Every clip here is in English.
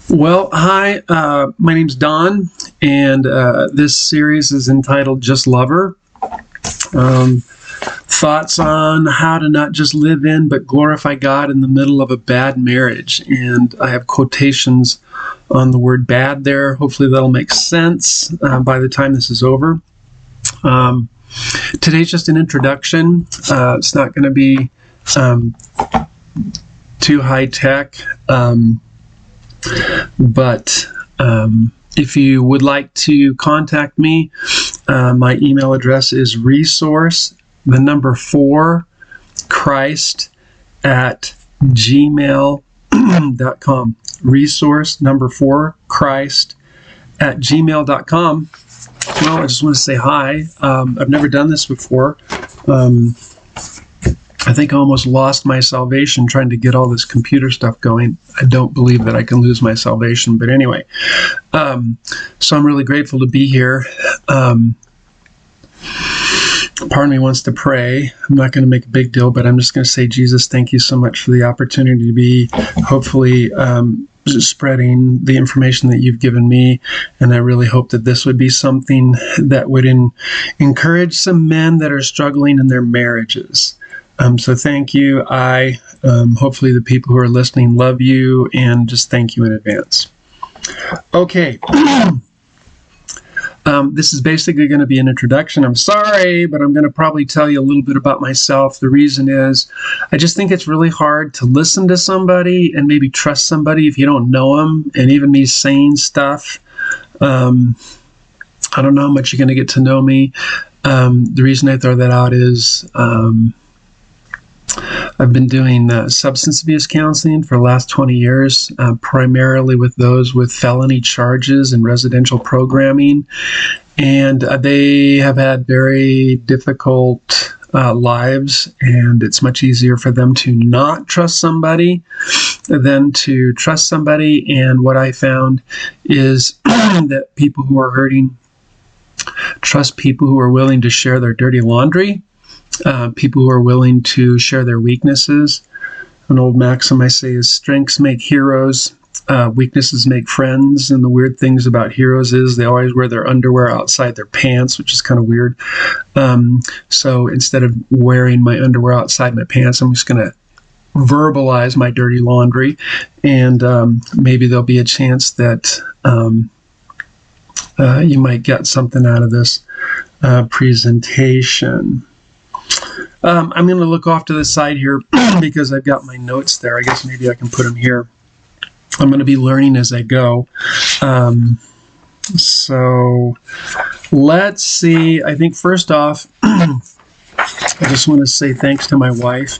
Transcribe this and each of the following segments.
Well, hi, my name's Don, and this series is entitled Just Love Her. Thoughts on how to not just live in, but glorify God in the middle of a bad marriage. And I have quotations on the word bad there. Hopefully that'll make sense by the time this is over. Today's just an introduction. It's not going to be too high tech. But if you would like to contact me, my email address is resource4christ@gmail.com. resource4christ@gmail.com. Well, I just want to say hi. I've never done this before. I think I almost lost my salvation trying to get all this computer stuff going. I don't believe that I can lose my salvation, but anyway. So I'm really grateful to be here. Part of me wants to pray. I'm not going to make a big deal, but I'm just going to say, Jesus, thank you so much for the opportunity to be hopefully spreading the information that you've given me. And I really hope that this would be something that would encourage some men that are struggling in their marriages. So thank you. Hopefully the people who are listening love you, and just thank you in advance. Okay. This is basically going to be an introduction. I'm sorry, but I'm going to probably tell you a little bit about myself. The reason is I just think it's really hard to listen to somebody and maybe trust somebody if you don't know them. And even me saying stuff, I don't know how much you're going to get to know me. The reason I throw that out is I've been doing substance abuse counseling for the last 20 years, primarily with those with felony charges and residential programming. And they have had very difficult lives, and it's much easier for them to not trust somebody than to trust somebody. And what I found is that people who are hurting trust people who are willing to share their dirty laundry. People who are willing to share their weaknesses. An old maxim I say is strengths make heroes, weaknesses make friends. And the weird things about heroes is they always wear their underwear outside their pants, which is kind of weird. So instead of wearing my underwear outside my pants, I'm just going to verbalize my dirty laundry. And maybe there'll be a chance that you might get something out of this presentation. I'm going to look off to the side here because I've got my notes there. I guess maybe I can put them here. I'm going to be learning as I go. So let's see. I think first off, I just want to say thanks to my wife.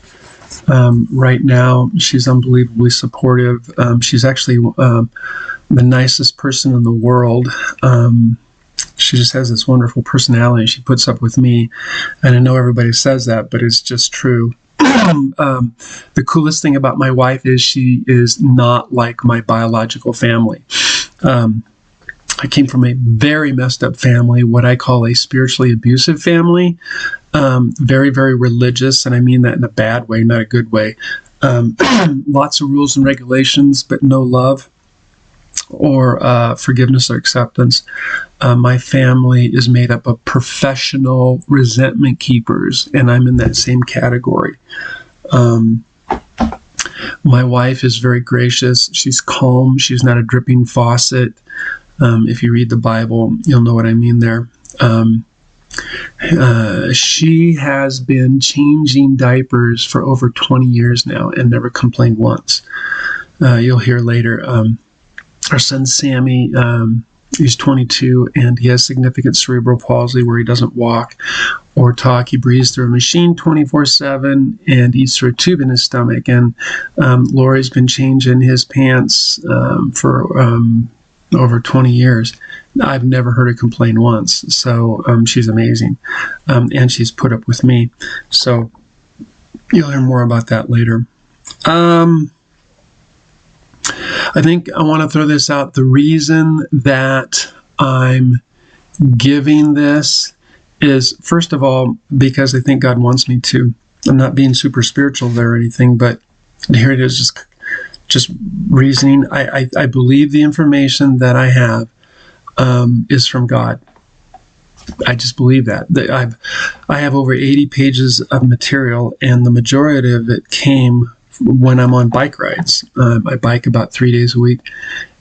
Right now, she's unbelievably supportive. She's actually the nicest person in the world. She just has this wonderful personality. She puts up with me. And I know everybody says that, but it's just true. The coolest thing about my wife is she is not like my biological family. I came from a very messed up family, what I call a spiritually abusive family. Very, very religious, and I mean that in a bad way, not a good way. Lots of rules and regulations, but no love or forgiveness or acceptance. My family is made up of professional resentment keepers, and I'm in that same category. My wife is very gracious. She's calm. She's not a dripping faucet. If you read the Bible, you'll know what I mean there. She has been changing diapers for over 20 years now and never complained once. You'll hear later. Our son Sammy, he's 22, and he has significant cerebral palsy where he doesn't walk or talk. He breathes through a machine 24/7 and eats through a tube in his stomach. And Lori's been changing his pants for over 20 years. I've never heard her complain once. So she's amazing. And she's put up with me. So you'll hear more about that later. I think I want to throw this out. The reason that I'm giving this is, first of all, because I think God wants me to. I'm not being super spiritual there or anything, but here it is, just reasoning. I believe the information that I have is from God. I just believe that. I have over 80 pages of material, and the majority of it came when I'm on bike rides. I bike about 3 days a week,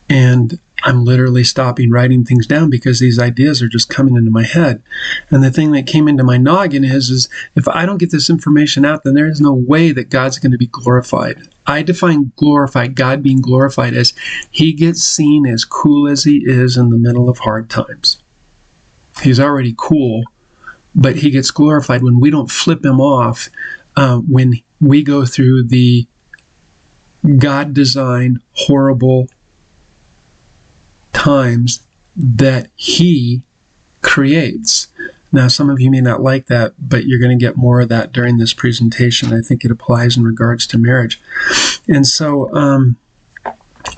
and I'm literally stopping writing things down because these ideas are just coming into my head. And the thing that came into my noggin is if I don't get this information out, then there is no way that God's going to be glorified. I define glorified, God being glorified, as he gets seen as cool as he is in the middle of hard times. He's already cool, but he gets glorified when we don't flip him off, when we go through the God-designed, horrible times that he creates. Now, some of you may not like that, but you're going to get more of that during this presentation. I think it applies in regards to marriage. And so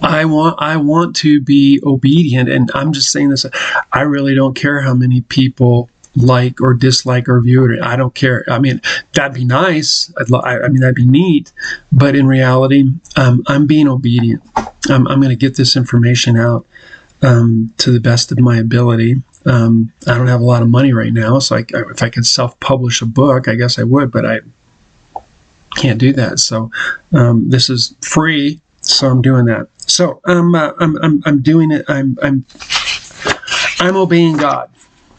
I want to be obedient, and I'm just saying this. I really don't care how many people like or dislike or view it. I don't care. I mean, that'd be nice. I mean, that'd be neat. But in reality, I'm being obedient. I'm going to get this information out to the best of my ability. I don't have a lot of money right now, so if I could self-publish a book, I guess I would, but I can't do that. So this is free, so I'm doing that. So I'm doing it. I'm obeying God.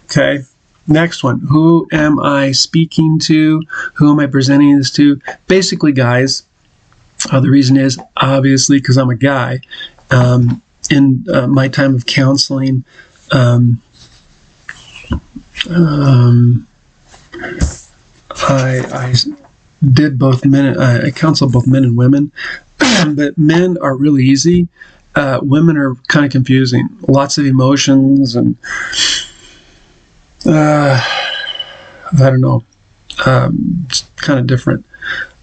Okay. Next one. Who am I speaking to? Who am I presenting this to? Basically, guys. The reason is obviously because I'm a guy. In my time of counseling, I did both men. I counseled both men and women, but men are really easy. Women are kind of confusing. Lots of emotions, and I don't know. It's kind of different.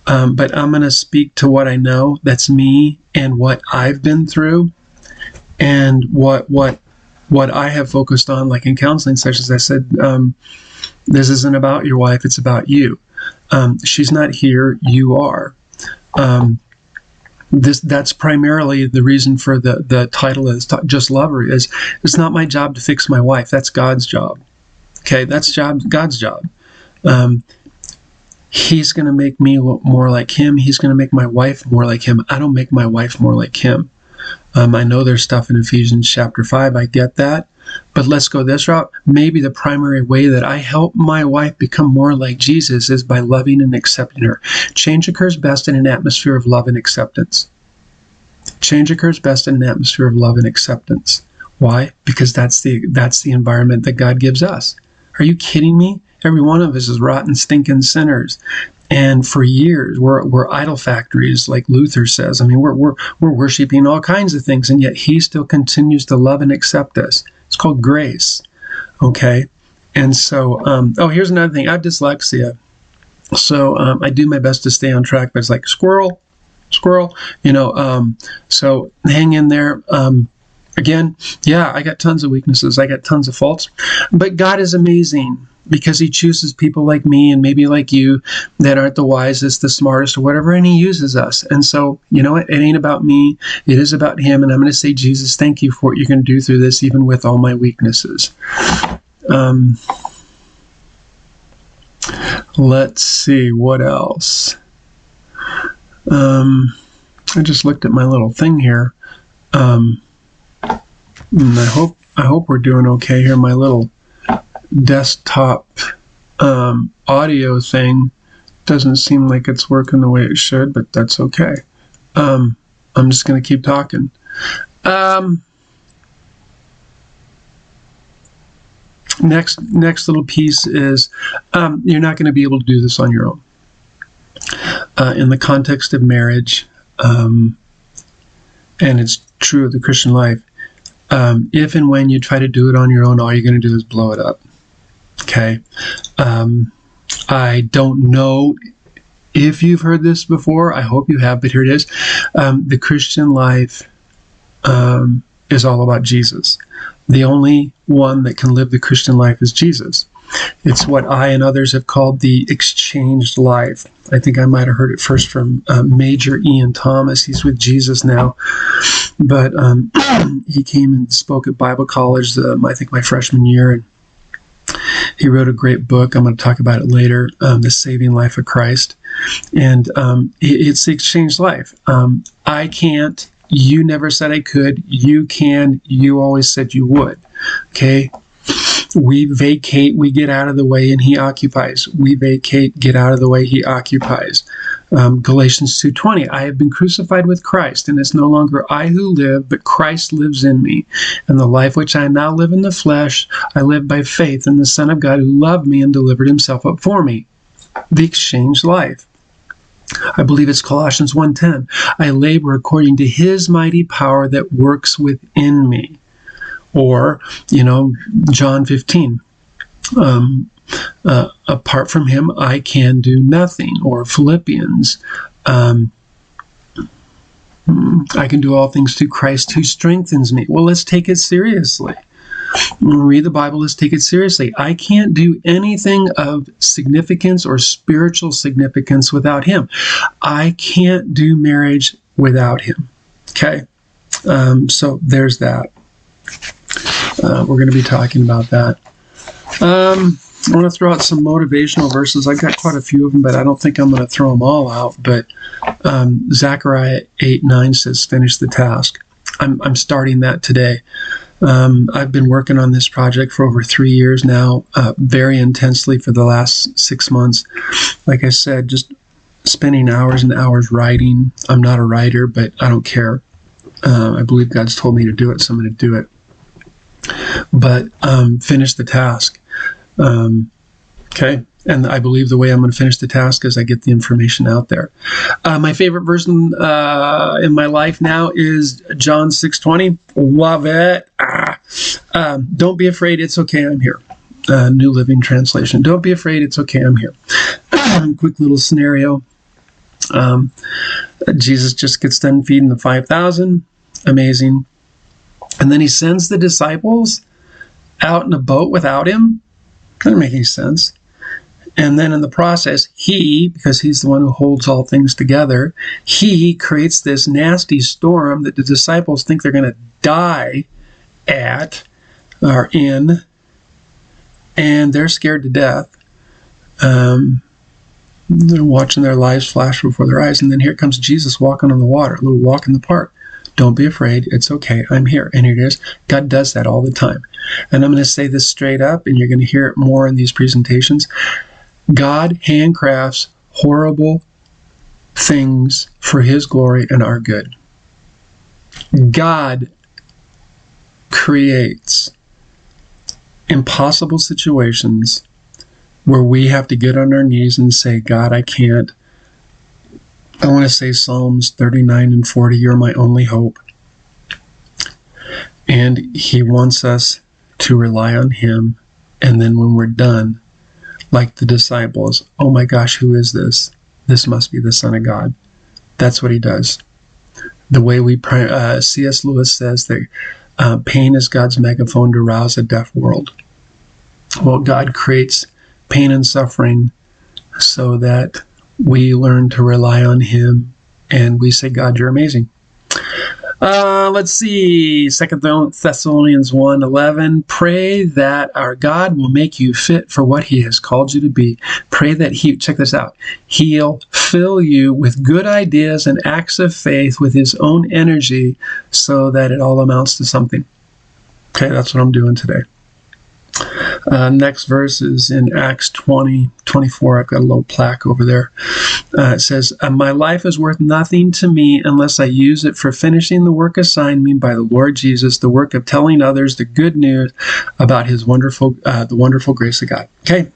But I'm going to speak to what I know. That's me and what I've been through. And what I have focused on, like in counseling sessions, I said, this isn't about your wife, it's about you. She's not here, you are. That's primarily the reason for the title is Just Love Her. Is it's not my job to fix my wife, that's God's job. Okay, that's God's job. He's going to make me look more like him. He's going to make my wife more like him. I don't make my wife more like him. I know there's stuff in Ephesians chapter 5. I get that. But let's go this route. Maybe the primary way that I help my wife become more like Jesus is by loving and accepting her. Change occurs best in an atmosphere of love and acceptance. Change occurs best in an atmosphere of love and acceptance. Why? Because that's the environment that God gives us. Are you kidding me? Every one of us is rotten, stinking sinners. And for years, we're idol factories, like Luther says. I mean, we're worshiping all kinds of things, and yet he still continues to love and accept us. It's called grace, okay? And so, here's another thing. I have dyslexia, so I do my best to stay on track, but it's like squirrel, so hang in there. Again, yeah, I got tons of weaknesses. I got tons of faults, but God is amazing. Because he chooses people like me and maybe like you that aren't the wisest, the smartest, or whatever, and he uses us. And so, you know what? It ain't about me. It is about him. And I'm going to say, Jesus, thank you for what you're going to do through this, even with all my weaknesses. Let's see. What else? I just looked at my little thing here. And I hope we're doing okay here. My little desktop audio thing doesn't seem like it's working the way it should, but that's okay. I'm just going to keep talking. Next little piece is you're not going to be able to do this on your own. In the context of marriage, and it's true of the Christian life, if and when you try to do it on your own, all you're going to do is blow it up. Okay. I don't know if you've heard this before. I hope you have, but here it is. The Christian life is all about Jesus. The only one that can live the Christian life is Jesus. It's what I and others have called the exchanged life. I think I might have heard it first from Major Ian Thomas. He's with Jesus now. But he came and spoke at Bible college, I think my freshman year, and he wrote a great book. I'm going to talk about it later, The Saving Life of Christ. And it's the exchanged life. I can't. You never said I could. You can. You always said you would. Okay? We vacate, we get out of the way, and he occupies. We vacate, get out of the way, he occupies. Galatians 2:20, I have been crucified with Christ, and it's no longer I who live, but Christ lives in me. And the life which I now live in the flesh, I live by faith in the Son of God who loved me and delivered himself up for me. The exchanged life. I believe it's Colossians 1:10. I labor according to his mighty power that works within me. Or, John 15. Apart from him, I can do nothing. Or Philippians, I can do all things through Christ who strengthens me. Well, let's take it seriously. When we read the Bible, let's take it seriously. I can't do anything of significance or spiritual significance without him. I can't do marriage without him. Okay? So there's that. We're going to be talking about that. I want to throw out some motivational verses. I've got quite a few of them, but I don't think I'm going to throw them all out. But Zechariah 8:9 says, finish the task. I'm starting that today. I've been working on this project for over 3 years now, very intensely for the last 6 months. Like I said, just spending hours and hours writing. I'm not a writer, but I don't care. I believe God's told me to do it, so I'm going to do it. But finish the task. Okay? And I believe the way I'm going to finish the task is I get the information out there. My favorite verse in my life now is John 6:20. Love it. Don't be afraid. It's okay. I'm here. New Living Translation. Don't be afraid. It's okay. I'm here. Quick little scenario. Jesus just gets done feeding the 5,000. Amazing. And then he sends the disciples out in a boat without him. Doesn't make any sense. And then in the process, because he's the one who holds all things together, he creates this nasty storm that the disciples think they're going to die at or in, and they're scared to death. They're watching their lives flash before their eyes, and then here comes Jesus walking on the water, a little walk in the park. Don't be afraid. It's okay. I'm here. And here it is. God does that all the time. And I'm going to say this straight up, and you're going to hear it more in these presentations. God handcrafts horrible things for his glory and our good. God creates impossible situations where we have to get on our knees and say, God, I can't. I want to say Psalms 39 and 40, you're my only hope. And he wants us to rely on him. And then when we're done, like the disciples, oh my gosh, who is this? This must be the Son of God. That's what he does. The way C.S. Lewis says that pain is God's megaphone to rouse a deaf world. Well, God creates pain and suffering so that we learn to rely on him, and we say, God, you're amazing. Let's see, 2 Thessalonians 1:11. Pray that our God will make you fit for what he has called you to be. Pray that check this out, he'll fill you with good ideas and acts of faith with his own energy so that it all amounts to something. Okay, that's what I'm doing today. Next verse is in Acts 20:24. I've got a little plaque over there. It says, my life is worth nothing to me unless I use it for finishing the work assigned me by the Lord Jesus, the work of telling others the good news about his the wonderful grace of God. Okay,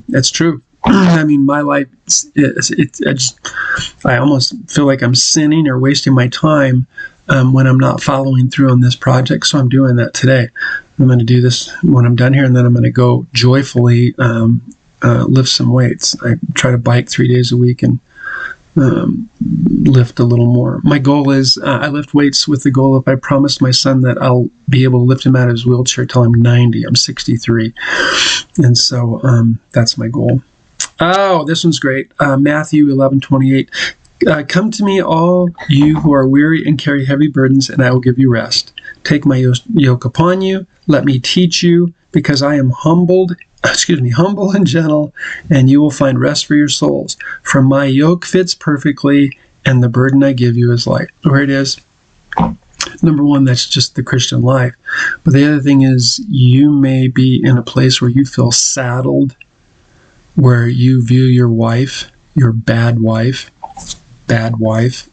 that's true. I mean, my life, I almost feel like I'm sinning or wasting my time when I'm not following through on this project, so I'm doing that today. I'm going to do this when I'm done here, and then I'm going to go joyfully lift some weights. I try to bike 3 days a week, and lift a little more. My goal is I lift weights with the goal of I promised my son that I'll be able to lift him out of his wheelchair till I'm 90. I'm 63. And so that's my goal. Oh, this one's great. Matthew 11:28. Come to me, all you who are weary and carry heavy burdens, and I will give you rest. Take my yoke upon you. Let me teach you, because I am humble and gentle, and you will find rest for your souls. For my yoke fits perfectly, and the burden I give you is light. Where it is. Number one, that's just the Christian life. But the other thing is, you may be in a place where you feel saddled, where you view your wife, your bad wife,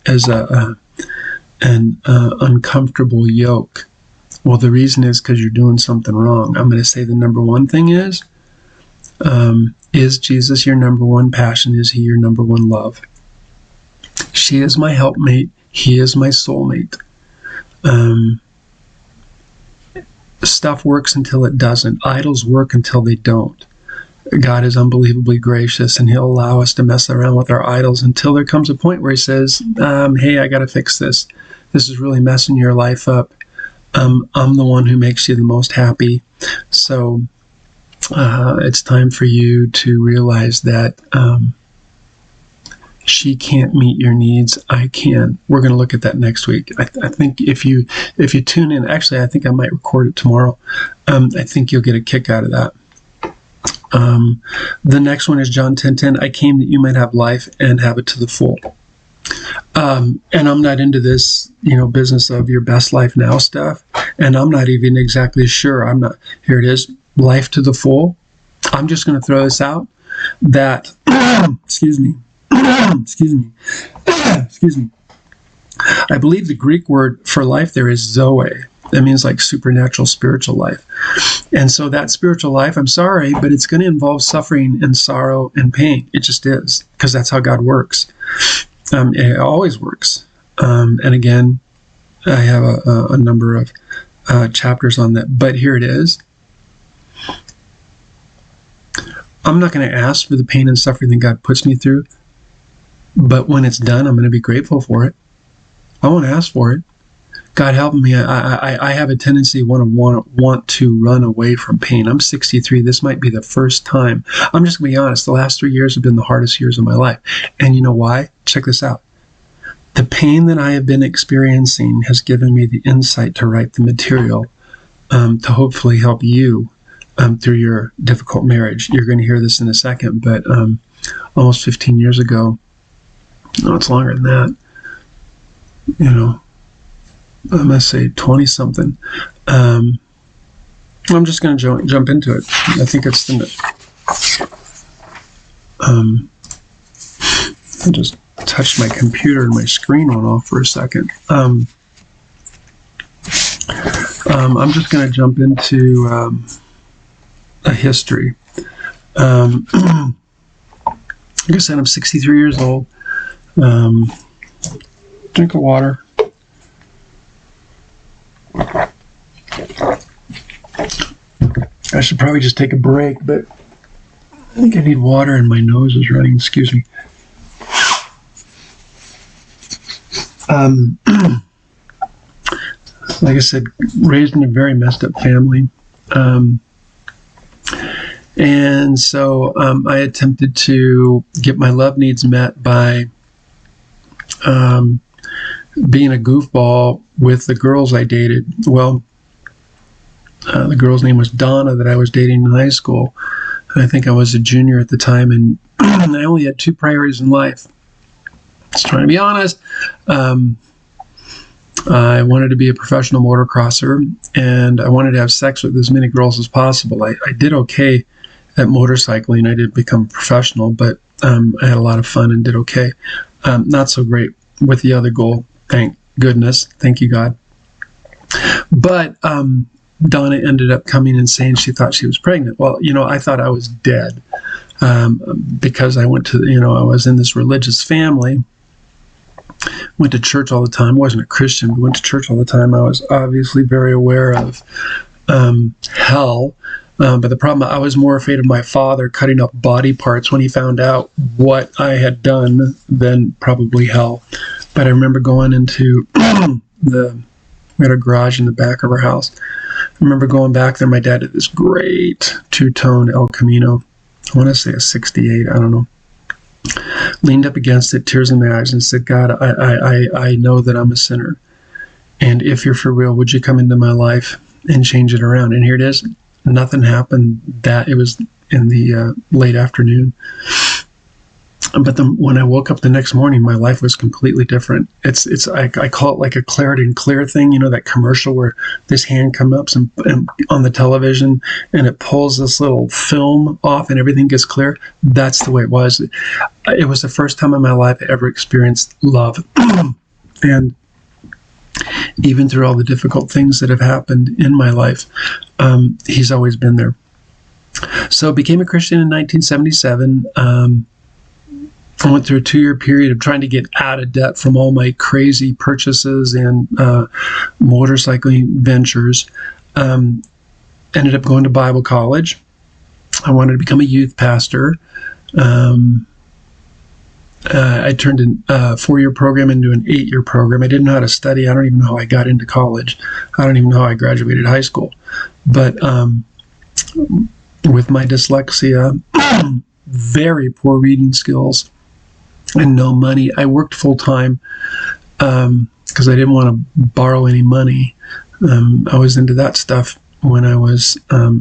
as an uncomfortable yoke. Well, the reason is because you're doing something wrong. I'm going to say the number one thing is Jesus your number one passion? Is he your number one love? She is my helpmate. He is my soulmate. Stuff works until it doesn't. Idols work until they don't. God is unbelievably gracious, and he'll allow us to mess around with our idols until there comes a point where he says, hey, I got to fix this. This is really messing your life up. I'm the one who makes you the most happy. So it's time for you to realize that she can't meet your needs. I can. We're going to look at that next week. I think if you tune in, actually, I think I might record it tomorrow. I think you'll get a kick out of that. The next one is John 10:10. I came that you might have life and have it to the full. And I'm not into this, business of your best life now stuff. And I'm not even exactly sure. Here it is, life to the full. I'm just going to throw this out that, excuse me. I believe the Greek word for life there is zoe. That means like supernatural, spiritual life. And so that spiritual life, I'm sorry, but it's going to involve suffering and sorrow and pain. It just is, because that's how God works. It always works. And again, I have a number of chapters on that. But here it is. I'm not going to ask for the pain and suffering that God puts me through. But when it's done, I'm going to be grateful for it. I won't ask for it. God help me. I have a tendency to want to run away from pain. I'm 63. This might be the first time. I'm just going to be honest. The last 3 years have been the hardest years of my life. And you know why? Check this out. The pain that I have been experiencing has given me the insight to write the material to hopefully help you through your difficult marriage. You're going to hear this in a second, but almost 15 years ago, no, it's longer than that, I must say 20-something. I'm just going to jump into it. I think it's the... I just touched my computer and my screen went off for a second. I'm just going to jump into a history. Like I said, I'm 63 years old. Drink of water. I should probably just take a break, but I think I need water and my nose is running. Excuse me. Like I said, raised in a very messed up family. And so I attempted to get my love needs met by being a goofball with the girls I dated. Well, the girl's name was Donna that I was dating in high school. I think I was a junior at the time, and I only had two priorities in life. Just trying to be honest. I wanted to be a professional motocrosser, and I wanted to have sex with as many girls as possible. I did okay at motorcycling. I didn't become a professional, but I had a lot of fun and did okay. Not so great with the other goal. Thank goodness. Thank you, God. But Donna ended up coming and saying she thought she was pregnant. Well, I thought I was dead because I went to, I was in this religious family, went to church all the time. I wasn't a Christian, but went to church all the time. I was obviously very aware of hell. But the problem, I was more afraid of my father cutting up body parts when he found out what I had done than probably hell. But I remember going into we had a garage in the back of our house. I remember going back there. My dad had this great two-tone El Camino. I want to say a 68. I don't know. Leaned up against it, tears in my eyes, and said, God, I know that I'm a sinner. And if you're for real, would you come into my life and change it around? And here it is. Nothing happened. It was in the late afternoon. But when I woke up the next morning, my life was completely different. I call it like a Claritin Clear thing, that commercial where this hand comes up and on the television and it pulls this little film off and everything gets clear. That's the way it was. It was the first time in my life I ever experienced love. And even through all the difficult things that have happened in my life, he's always been there. So I became a Christian in 1977. I went through a 2-year period of trying to get out of debt from all my crazy purchases and motorcycling ventures. Ended up going to Bible college. I wanted to become a youth pastor. I turned a 4-year program into an 8-year program. I didn't know how to study. I don't even know how I got into college. I don't even know how I graduated high school. But with my dyslexia, very poor reading skills, and no money, I worked full-time because I didn't want to borrow any money. I was into that stuff when I was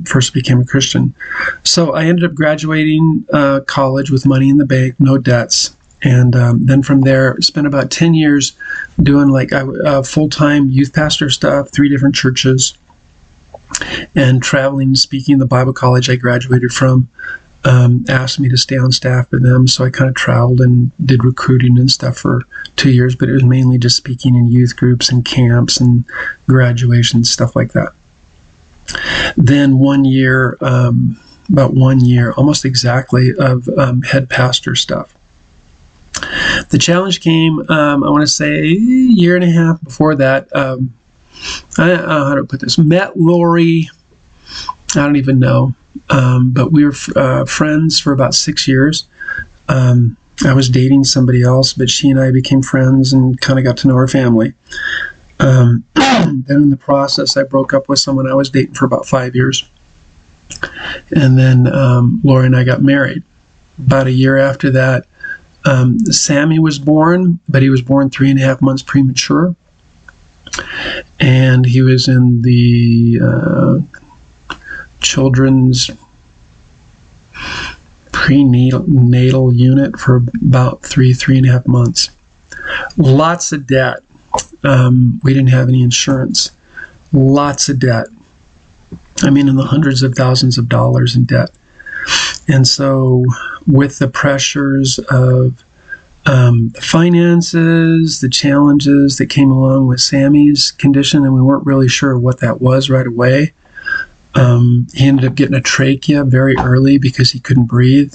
first became a Christian. So I ended up graduating college with money in the bank, no debts. And then from there, spent about 10 years doing full-time youth pastor stuff, 3 different churches, and traveling, speaking. The Bible college I graduated from asked me to stay on staff for them, so I kind of traveled and did recruiting and stuff for 2 years, but it was mainly just speaking in youth groups and camps and graduations, stuff like that. Then 1 year, about 1 year, almost exactly, of head pastor stuff. The challenge came, I want to say, a year and a half before that. How do I put this? Met Lori, I don't even know, but we were friends for about 6 years. I was dating somebody else, but she and I became friends and kind of got to know her family. Then in the process, I broke up with someone I was dating for about 5 years. And then Lori and I got married. About a year after that, Sammy was born, but he was born 3.5 months premature. And he was in the children's prenatal unit for about 3.5 months. Lots of debt. We didn't have any insurance. Lots of debt. I mean, in the hundreds of thousands of dollars in debt. And so with the pressures of the finances, the challenges that came along with Sammy's condition, and we weren't really sure what that was right away. He ended up getting a trachea very early because he couldn't breathe,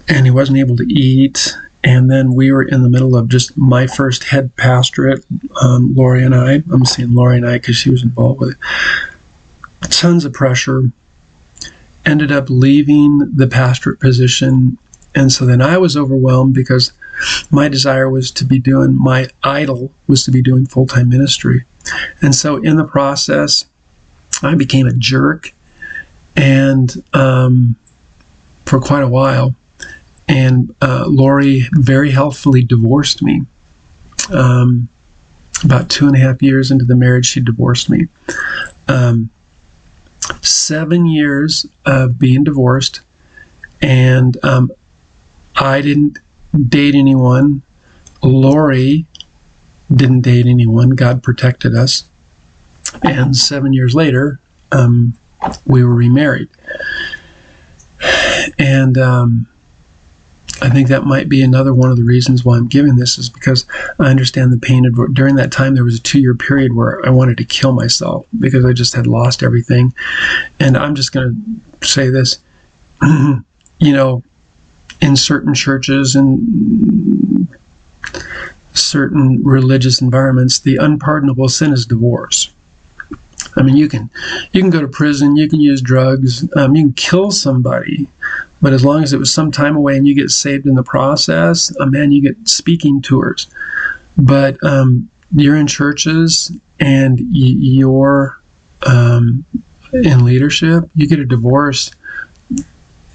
and he wasn't able to eat. And then we were in the middle of just my first head pastorate, Lori and I. I'm saying Lori and I because she was involved with it. Tons of pressure. Ended up leaving the pastorate position. And so then I was overwhelmed because my desire was to be doing, my idol was to be doing full-time ministry. And so in the process, I became a jerk and for quite a while. And Lori very helpfully divorced me. About 2.5 years into the marriage, she divorced me. 7 years of being divorced, and I didn't date anyone. Lori didn't date anyone. God protected us. And 7 years later, we were remarried. And I think that might be another one of the reasons why I'm giving this, is because I understand the pain of, during that time there was a 2-year period where I wanted to kill myself because I just had lost everything. And I'm just going to say this, in certain churches and certain religious environments, the unpardonable sin is divorce. I mean, you can go to prison, you can use drugs, you can kill somebody, but as long as it was some time away and you get saved in the process, man, you get speaking tours. But you're in churches and you're in leadership, you get a divorce.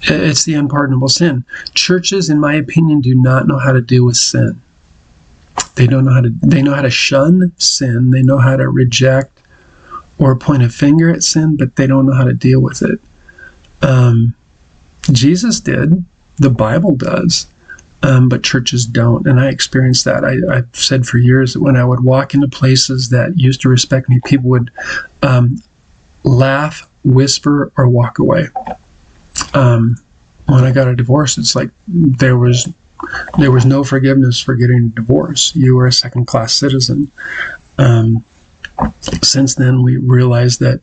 It's the unpardonable sin. Churches, in my opinion, do not know how to deal with sin. They know how to shun sin. They know how to reject or point a finger at sin, but they don't know how to deal with it. Jesus did. The Bible does. But churches don't. And I experienced that. I've said for years that when I would walk into places that used to respect me, people would laugh, whisper, or walk away. When I got a divorce, it's like there was no forgiveness for getting a divorce. You were a second-class citizen. Since then, we realized that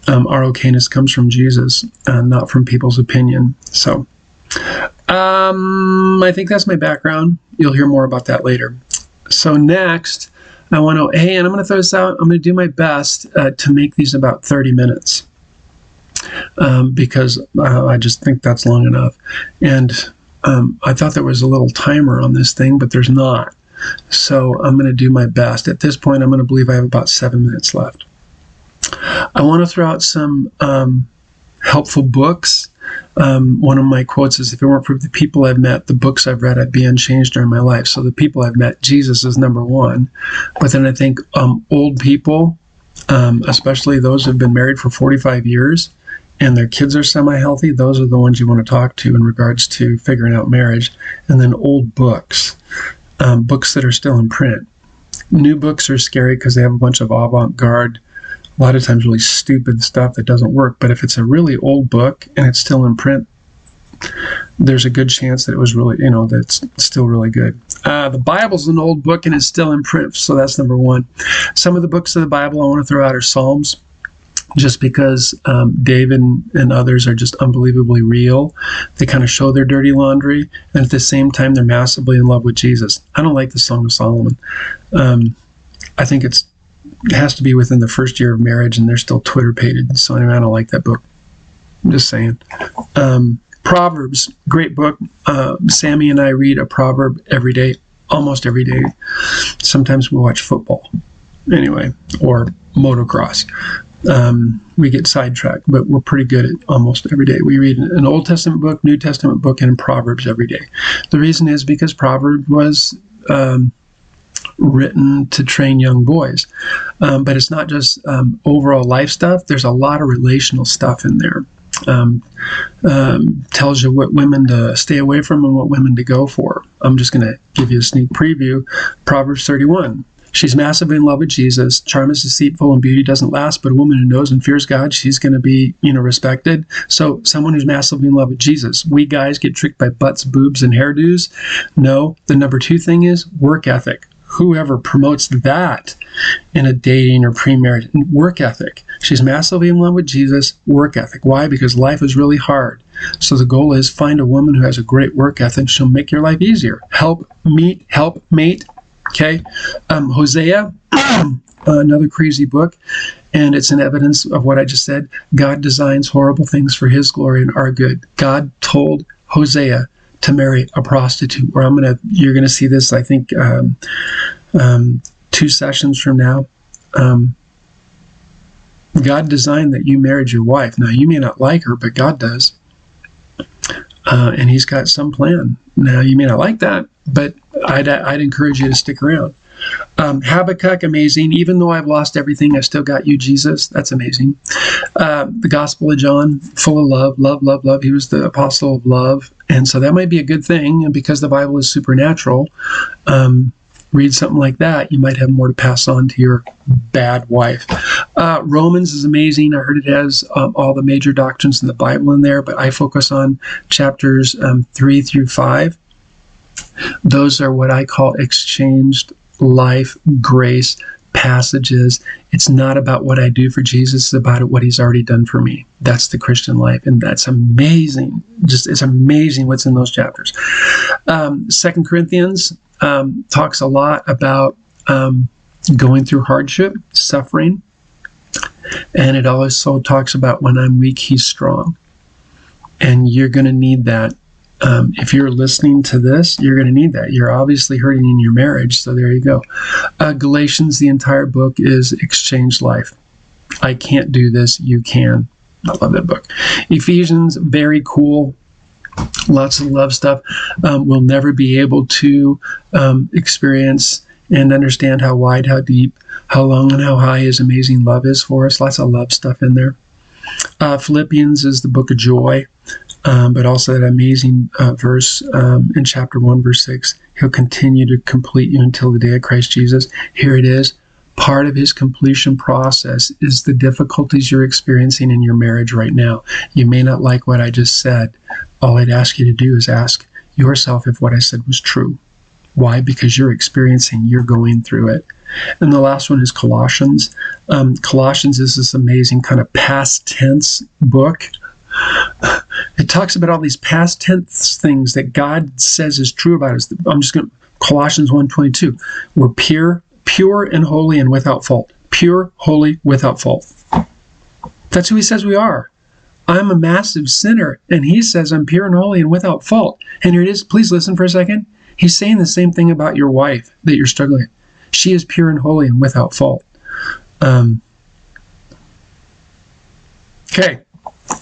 our okayness comes from Jesus, not from people's opinion. So I think that's my background. You'll hear more about that later. So next, I want to, and I'm going to throw this out. I'm going to do my best to make these about 30 minutes. Because I just think that's long enough. And I thought there was a little timer on this thing, but there's not. So I'm going to do my best. At this point, I'm going to believe I have about 7 minutes left. I want to throw out some helpful books. One of my quotes is, if it weren't for the people I've met, the books I've read, I'd be unchanged during my life. So the people I've met, Jesus is number one. But then I think old people, especially those who've been married for 45 years, and their kids are semi-healthy, those are the ones you want to talk to in regards to figuring out marriage. And then old books, books that are still in print. New books are scary because they have a bunch of avant-garde, a lot of times really stupid stuff that doesn't work. But if it's a really old book and it's still in print, there's a good chance that it was really, that's still really good. The Bible's an old book and it's still in print, so that's number one. Some of the books of the Bible I want to throw out are Psalms, just because David and others are just unbelievably real. They kind of show their dirty laundry, and at the same time, they're massively in love with Jesus. I don't like the Song of Solomon. I think it has to be within the first year of marriage, and they're still Twitter-pated. So anyway, I don't like that book. I'm just saying. Proverbs, great book. Sammy and I read a proverb every day, almost every day. Sometimes we watch football, anyway, or motocross. We get sidetracked, but we're pretty good at almost every day. We read an Old Testament book, New Testament book, and Proverbs every day. The reason is because Proverbs was written to train young boys. But it's not just overall life stuff. There's a lot of relational stuff in there. Tells you what women to stay away from and what women to go for. I'm just going to give you a sneak preview. Proverbs 31. She's massively in love with Jesus. Charm is deceitful and beauty doesn't last, but a woman who knows and fears God, she's going to be, respected. So someone who's massively in love with Jesus. We guys get tricked by butts, boobs, and hairdos. No, the number two thing is work ethic. Whoever promotes that in a dating or pre-marriage, work ethic. She's massively in love with Jesus, work ethic. Why? Because life is really hard. So the goal is find a woman who has a great work ethic. She'll make your life easier. Help mate. Okay, Hosea, another crazy book, and it's an evidence of what I just said. God designs horrible things for his glory and our good. God told Hosea to marry a prostitute, or you're gonna see this, I think, 2 sessions from now. God designed that you married your wife. Now, you may not like her, but God does. And he's got some plan. Now, you may not like that, but I'd encourage you to stick around. Habakkuk, amazing. Even though I've lost everything, I still got you, Jesus. That's amazing. The Gospel of John, full of love. He was the apostle of love. And so that might be a good thing. And because the Bible is supernatural, read something like that, you might have more to pass on to your bad wife. Romans is amazing. I heard it has all the major doctrines in the Bible in there, but I focus on chapters 3 through 5. Those are what I call exchanged life, grace passages. It's not about what I do for Jesus, it's about what he's already done for me. That's the Christian life, and that's amazing. It's amazing what's in those chapters. 2 Corinthians talks a lot about going through hardship, suffering. And it also talks about when I'm weak, he's strong. And you're going to need that. If you're listening to this, you're going to need that. You're obviously hurting in your marriage, so there you go. Galatians, the entire book is exchange life. I can't do this, you can. I love that book. Ephesians, very cool. Lots of love stuff. We'll never be able to experience and understand how wide, how deep, how long, and how high his amazing love is for us. Lots of love stuff in there. Philippians is the book of joy, but also that amazing verse in chapter 1, verse 6. He'll continue to complete you until the day of Christ Jesus. Here it is. Part of his completion process is the difficulties you're experiencing in your marriage right now. You may not like what I just said. All I'd ask you to do is ask yourself if what I said was true. Why? Because you're going through it. And the last one is Colossians. Colossians is this amazing kind of past tense book. It talks about all these past tense things that God says is true about us. Colossians 1:22. We're pure and holy and without fault. Pure, holy, without fault. That's who he says we are. I'm a massive sinner, and he says I'm pure and holy and without fault. And here it is. Please listen for a second. He's saying the same thing about your wife that you're struggling with. She is pure and holy and without fault. Okay,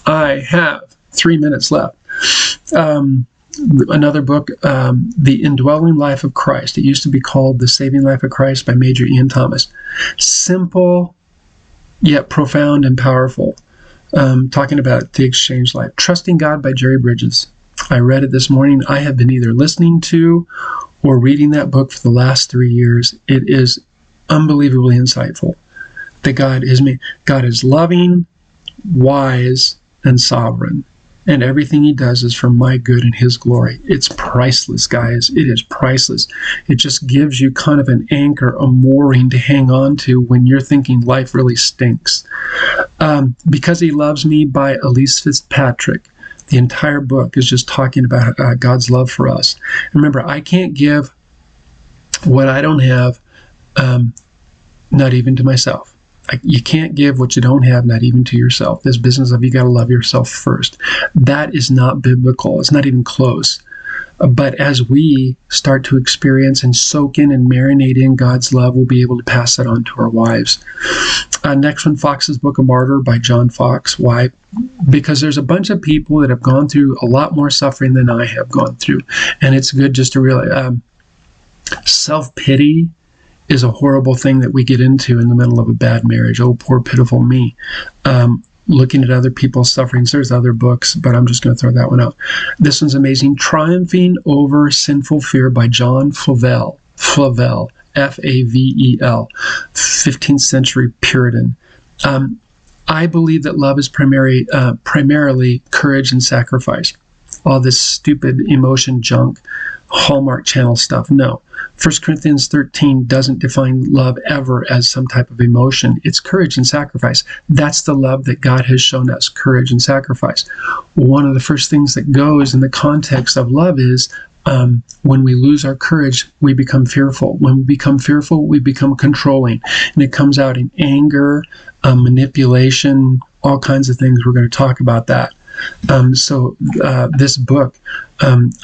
I have 3 minutes left. Another book, The Indwelling Life of Christ. It used to be called The Saving Life of Christ by Major Ian Thomas. Simple, yet profound and powerful. Talking about the exchange life. Trusting God by Jerry Bridges. I read it this morning. I have been either listening to or reading that book for the last 3 years. It is unbelievably insightful. That God is loving, wise, and sovereign. And everything he does is for my good and his glory. It's priceless, guys. It is priceless. It just gives you kind of an anchor, a mooring to hang on to when you're thinking life really stinks. Because He Loves Me by Elise Fitzpatrick. The entire book is just talking about God's love for us. And remember, I can't give what I don't have, not even to myself. You can't give what you don't have, not even to yourself. This business of you got to love yourself first. That is not biblical. It's not even close. But as we start to experience and soak in and marinate in God's love, we'll be able to pass that on to our wives. Next one, Fox's Book of Martyr by John Fox. Why? Because there's a bunch of people that have gone through a lot more suffering than I have gone through. And it's good just to realize self-pity is a horrible thing that we get into in the middle of a bad marriage. Oh, poor, pitiful me. Looking at other people's sufferings. There's other books, but I'm just going to throw that one out. This one's amazing. Triumphing Over Sinful Fear by John Flavel. Flavel, F-A-V-E-L, 15th century Puritan. I believe that love is primarily courage and sacrifice. All this stupid emotion junk, Hallmark Channel stuff. No. 1 Corinthians 13 doesn't define love ever as some type of emotion. It's courage and sacrifice. That's the love that God has shown us, courage and sacrifice. One of the first things that goes in the context of love is when we lose our courage, we become fearful. When we become fearful, we become controlling. And it comes out in anger, manipulation, all kinds of things. We're going to talk about that. This book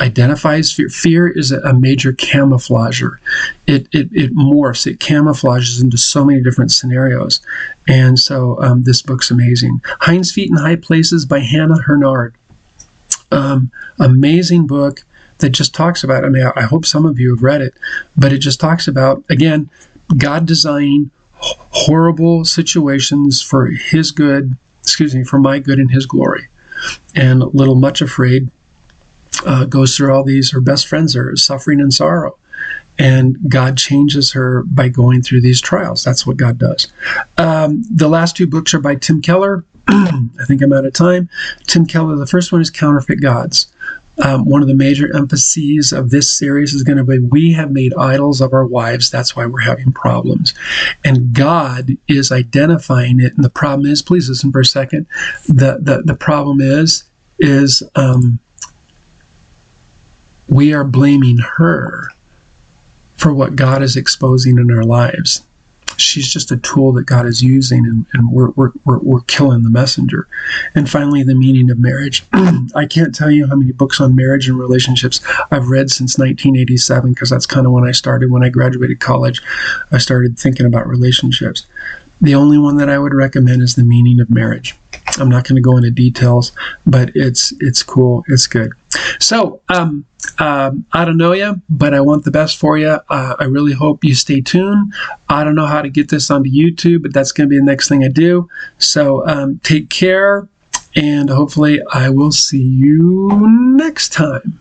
identifies fear. Fear is a major camouflager. It morphs, it camouflages into so many different scenarios. And so this book's amazing. Hinds Feet in High Places by Hannah Hurnard. Amazing book that just talks about, I hope some of you have read it, but it just talks about, again, God designing horrible situations for his good, for my good and his glory. And Little Much Afraid goes through all these. Her best friends are suffering and sorrow. And God changes her by going through these trials. That's what God does. The last two books are by Tim Keller. I think I'm out of time. Tim Keller, the first one is Counterfeit Gods. One of the major emphases of this series is going to be, we have made idols of our wives. That's why we're having problems. And God is identifying it. And the problem is, please listen for a second. The problem is we are blaming her for what God is exposing in our lives. she's just a tool that God is using, and we're killing the messenger. And finally, the meaning of marriage. I can't tell you how many books on marriage and relationships I've read since 1987, because that's kind of when I started. When I graduated college, I started thinking about relationships. The only one that I would recommend is The Meaning of Marriage. I'm not going to go into details, but it's cool. It's good. So, I don't know you, but I want the best for you. I really hope you stay tuned. I don't know how to get this onto YouTube, but that's going to be the next thing I do. So take care, and hopefully I will see you next time.